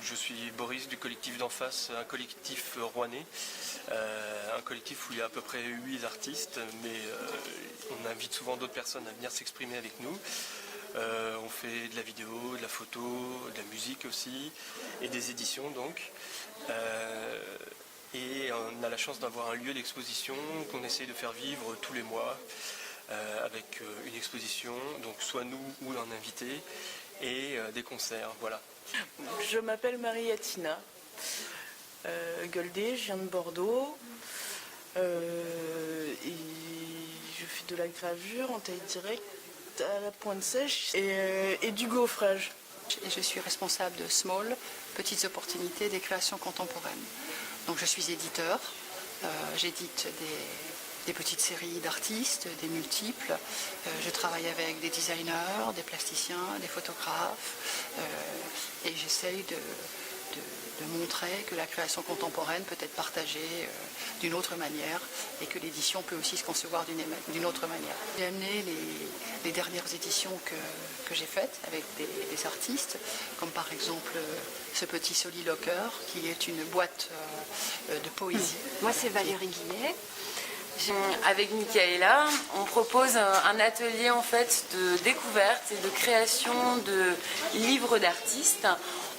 je suis Boris du collectif d'en face, un collectif rouennais, un collectif où il y a à peu près 8 artistes, mais on invite souvent d'autres personnes à venir s'exprimer avec nous. On fait de la vidéo, de la photo, de la musique aussi, et des éditions donc. Et on a la chance d'avoir un lieu d'exposition qu'on essaye de faire vivre tous les mois, avec une exposition, donc soit nous ou un invité, et des concerts, voilà. Je m'appelle Marie-Yatina Goldé, je viens de Bordeaux, et je fais de la gravure en taille directe à la pointe sèche et du gaufrage. Et je suis responsable de Small, Petites opportunités des créations contemporaines. Donc je suis éditeur, j'édite des petites séries d'artistes, des multiples. Je travaille avec des designers, des plasticiens, des photographes, et j'essaye de montrer que la création contemporaine peut être partagée d'une autre manière et que l'édition peut aussi se concevoir d'une autre manière. J'ai amené les dernières éditions que j'ai faites avec des artistes, comme par exemple ce petit soliloqueur qui est une boîte de poésie. Moi c'est Valérie Guillet. Avec Michaela, on propose un atelier en fait de découverte et de création de livres d'artistes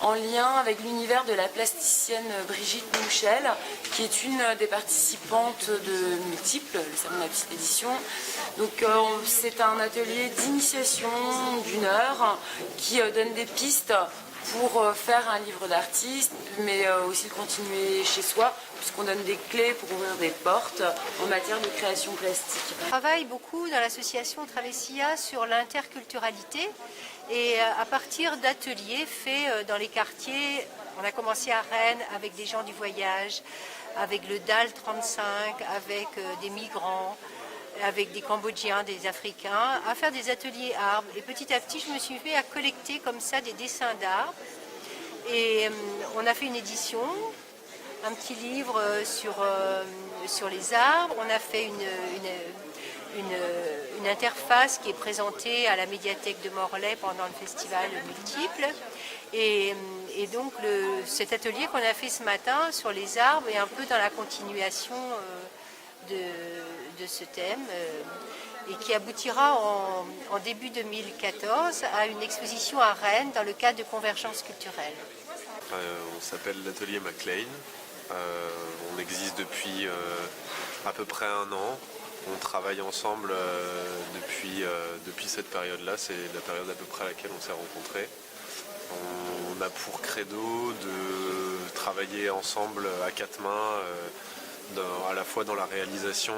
en lien avec l'univers de la plasticienne Brigitte Mouchel, qui est une des participantes de Multiples, le salon de la petite édition. Donc c'est un atelier d'initiation d'1 heure qui donne des pistes pour faire un livre d'artiste, mais aussi le continuer chez soi, puisqu'on donne des clés pour ouvrir des portes en matière de création plastique. On travaille beaucoup dans l'association Travessia sur l'interculturalité et à partir d'ateliers faits dans les quartiers. On a commencé à Rennes avec des gens du voyage, avec le DAL 35, avec des migrants, avec des Cambodgiens, des Africains, à faire des ateliers arbres. Et petit à petit, je me suis fait à collecter comme ça des dessins d'arbres. Et on a fait une édition, un petit livre sur les arbres. On a fait une interface qui est présentée à la médiathèque de Morlaix pendant le festival Multiple. Et donc cet atelier qu'on a fait ce matin sur les arbres est un peu dans la continuation de ce thème et qui aboutira en début 2014 à une exposition à Rennes dans le cadre de Convergence culturelle. On s'appelle l'atelier MacLean. On existe depuis à peu près 1 an. On travaille ensemble depuis cette période-là. C'est la période à peu près à laquelle on s'est rencontrés. On a pour credo de travailler ensemble à 4 mains, à la fois dans la réalisation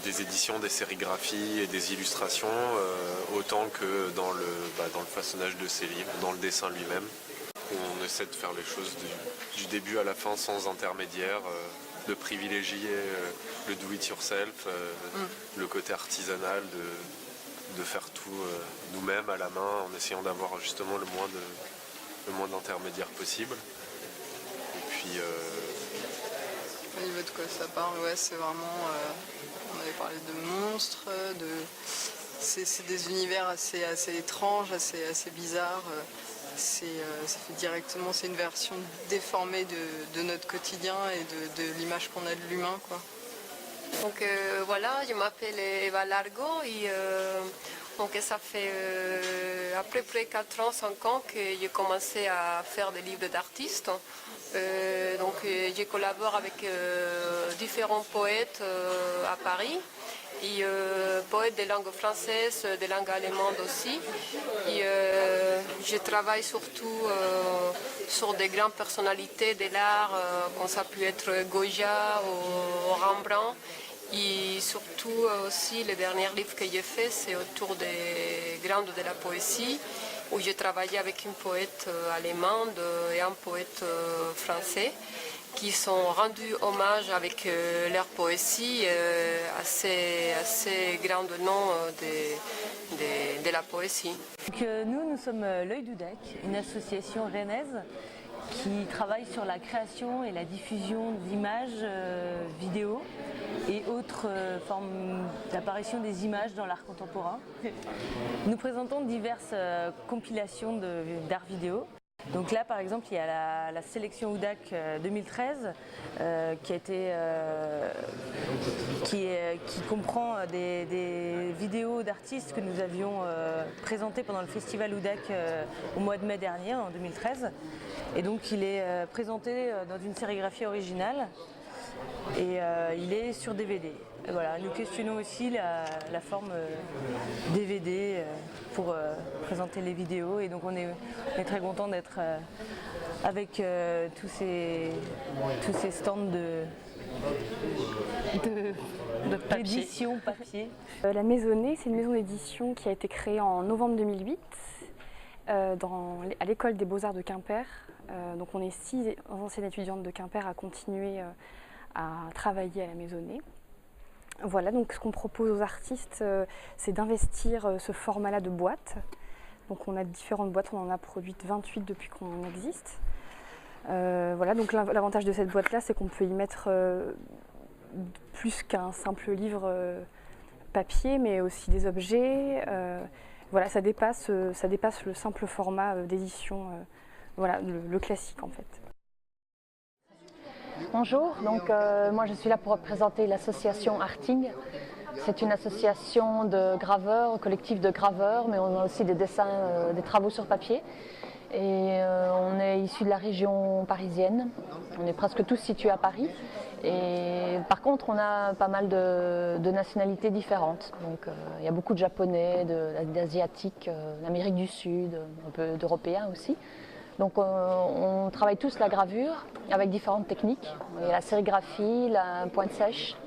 des éditions, des sérigraphies et des illustrations, autant que dans le façonnage de ces livres, dans le dessin lui-même. On essaie de faire les choses du début à la fin sans intermédiaire, de privilégier le do-it-yourself, le côté artisanal, de faire tout nous-mêmes à la main en essayant d'avoir justement le moins d'intermédiaires possible. Et puis au niveau de quoi ça parle, ouais, c'est vraiment, on avait parlé de monstres, c'est des univers assez étranges, assez bizarres. Ça fait directement, c'est une version déformée de notre quotidien et de l'image qu'on a de l'humain, quoi. Donc voilà, je m'appelle Eva Largo et donc ça fait à peu près 4 ans, 5 ans que j'ai commencé à faire des livres d'artistes. Donc je collabore avec différents poètes à Paris. Et poète de langue française, de langue allemande aussi. Et je travaille surtout sur des grandes personnalités de l'art, comme ça peut être Goya ou Rembrandt. Et surtout aussi, le dernier livre que j'ai fait, c'est autour des grandes de la poésie, où j'ai travaillé avec une poète allemande et un poète français, qui sont rendus hommage avec leur poésie à ces grands noms de la poésie. Donc, nous sommes l'Œil d'Oudec, une association rennaise qui travaille sur la création et la diffusion d'images vidéo et autres formes d'apparition des images dans l'art contemporain. Nous présentons diverses compilations d'art vidéo. Donc là, par exemple, il y a la sélection Oudac 2013 qui comprend des vidéos d'artistes que nous avions présentées pendant le festival Oudac au mois de mai dernier, en 2013. Et donc il est présenté dans une sérigraphie originale et il est sur DVD. Et voilà, nous questionnons aussi la forme DVD pour présenter les vidéos et donc on est très content d'être avec tous ces stands d'édition papier. La Maisonnée, c'est une maison d'édition qui a été créée en novembre 2008 à l'école des Beaux-Arts de Quimper. Donc on est 6 anciennes étudiantes de Quimper à continuer à travailler à la Maisonnée. Voilà, donc ce qu'on propose aux artistes, c'est d'investir ce format-là de boîte. Donc on a différentes boîtes, on en a produites 28 depuis qu'on existe. Voilà, donc l'avantage de cette boîte-là, c'est qu'on peut y mettre plus qu'un simple livre papier, mais aussi des objets. Voilà, ça dépasse le simple format d'édition, voilà, le classique en fait. Bonjour, donc moi je suis là pour représenter l'association Arting. C'est une association de graveurs, collectif de graveurs, mais on a aussi des dessins, des travaux sur papier. Et on est issu de la région parisienne, on est presque tous situés à Paris. Et par contre on a pas mal de nationalités différentes. Donc il y a beaucoup de Japonais, d'Asiatiques, d'Amérique du Sud, un peu d'Européens aussi. Donc on travaille tous la gravure avec différentes techniques. Il y a la sérigraphie, la pointe sèche,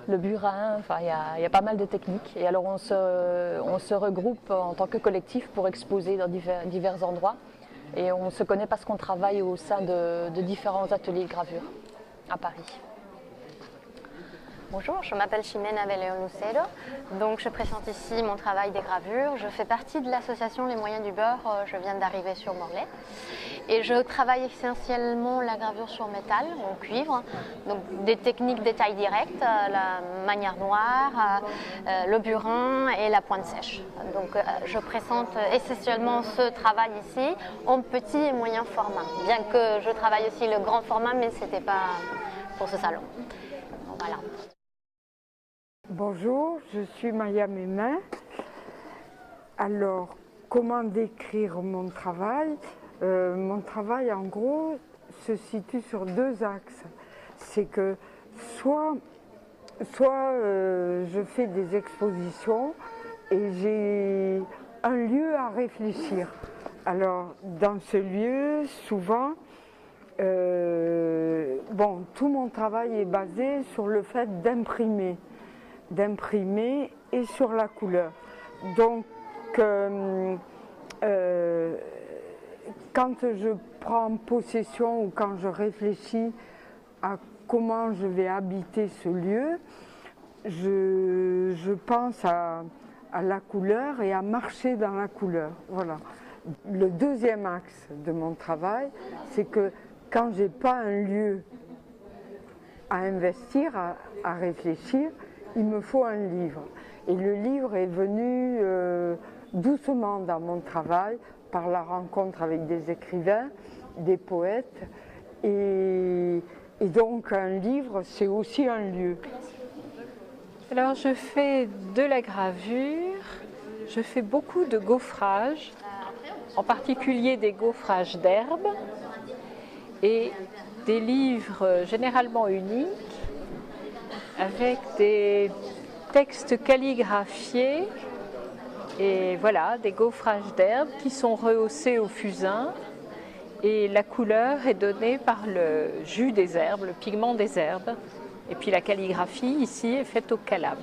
le burin, enfin il y a pas mal de techniques. Et alors on se regroupe en tant que collectif pour exposer dans divers endroits. Et on se connaît parce qu'on travaille au sein de différents ateliers de gravure à Paris. Bonjour, je m'appelle Ximena Belleon Lucero, donc je présente ici mon travail des gravures. Je fais partie de l'association Les Moyens du Beurre, je viens d'arriver sur Morlaix. Et je travaille essentiellement la gravure sur métal, en cuivre, donc des techniques de taille directe, la manière noire, le burin et la pointe sèche. Donc je présente essentiellement ce travail ici en petit et moyen format, bien que je travaille aussi le grand format, mais ce n'était pas pour ce salon. Voilà. Bonjour, je suis Maya Mémin. Alors, comment décrire mon travail? Mon travail, en gros, se situe sur 2 axes. C'est que soit je fais des expositions et j'ai un lieu à réfléchir. Alors, dans ce lieu, souvent, tout mon travail est basé sur le fait d'imprimer et sur la couleur. Donc, quand je prends possession ou quand je réfléchis à comment je vais habiter ce lieu, je pense à la couleur et à marcher dans la couleur. Voilà. Le deuxième axe de mon travail, c'est que quand je n'ai pas un lieu à investir, à réfléchir, il me faut un livre. Et le livre est venu doucement dans mon travail par la rencontre avec des écrivains, des poètes. Et donc un livre, c'est aussi un lieu. Alors je fais de la gravure, je fais beaucoup de gaufrage, en particulier des gaufrages d'herbes et des livres généralement uniques avec des textes calligraphiés et voilà, des gaufrages d'herbes qui sont rehaussés au fusain et la couleur est donnée par le jus des herbes, le pigment des herbes. Et puis la calligraphie ici est faite au calame.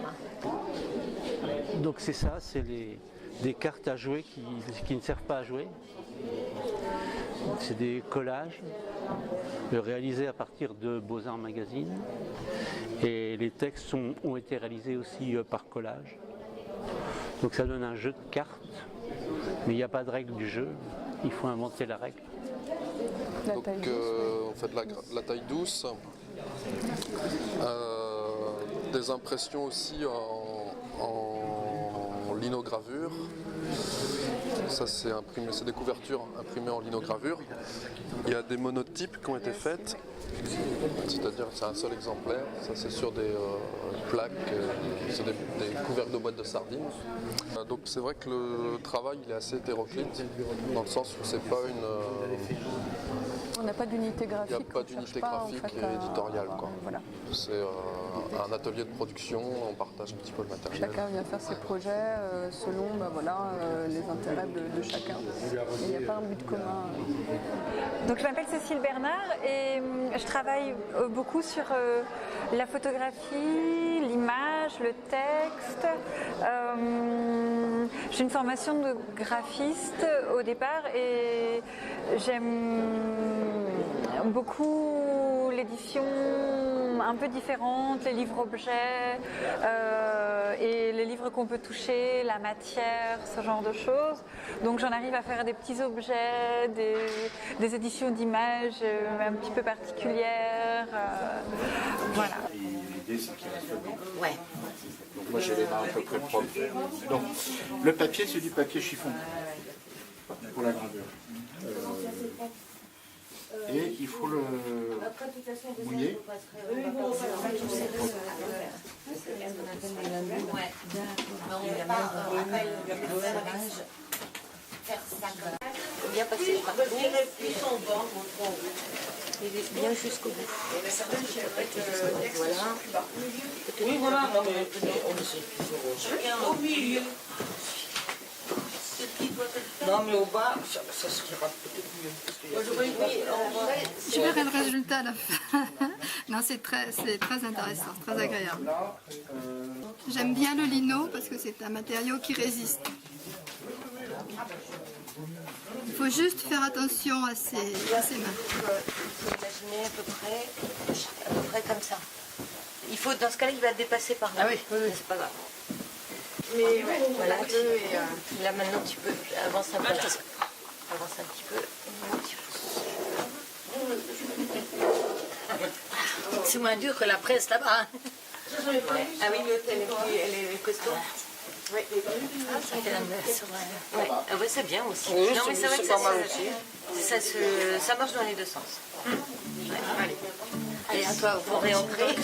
Donc c'est ça, c'est des cartes à jouer qui ne servent pas à jouer. C'est des collages réalisés à partir de Beaux-Arts Magazine. Et les textes ont été réalisés aussi par collage. Donc ça donne un jeu de cartes, mais il n'y a pas de règle du jeu, il faut inventer la règle. Donc on fait de la taille douce, des impressions aussi en linogravure Ça, c'est des couvertures imprimées en linogravure. Il y a des monotypes qui ont été faites, c'est-à-dire c'est un seul exemplaire. Ça, c'est sur des plaques, c'est des couvercles de boîtes de sardines. Donc c'est vrai que le travail il est assez hétéroclite, dans le sens où c'est pas une... On n'a pas d'unité graphique. Il n'y a pas d'unité graphique et éditoriale. Voilà. C'est un atelier de production, on partage un petit peu le matériel. Chacun vient faire ses projets selon les intérêts de chacun. Il n'y a pas un but commun. Donc je m'appelle Cécile Bernard et je travaille beaucoup sur la photographie, l'image, le texte. J'ai une formation de graphiste au départ et j'aime beaucoup l'édition un peu différente, les livres-objets et les livres qu'on peut toucher, la matière, ce genre de choses. Donc j'en arrive à faire des petits objets, des éditions d'images un petit peu particulières. Voilà. L'idée c'est qu'il reste blanc. Ouais. Donc moi j'ai les mains à peu près propres. Donc le papier c'est du papier chiffon pour la gravure. Et il faut le mouiller. Bien passer partout. Il est bien jusqu'au bout. Voilà. Oui, voilà. Non, mais on au milieu. Non, mais au bas, ça sera peut-être mieux. Tu verras le résultat à la fin. Non, c'est très intéressant, très agréable. J'aime bien le lino parce que c'est un matériau qui résiste. Il faut juste faire attention à ses mains. Il faut imaginer à peu près comme ça. Il faut, dans ce cas-là, il va dépasser par là. Ah oui, c'est pas grave. Mais ouais, voilà, là maintenant tu peux avancer un peu. Avance un petit peu. C'est moins dur que la presse là-bas. Ah oui, elle est costaud. Oui. Ah ouais, c'est bien aussi. Oui, non, mais c'est vrai que pas mal aussi. ça marche dans les deux sens. Ouais. Allez, à toi, vous réentrer.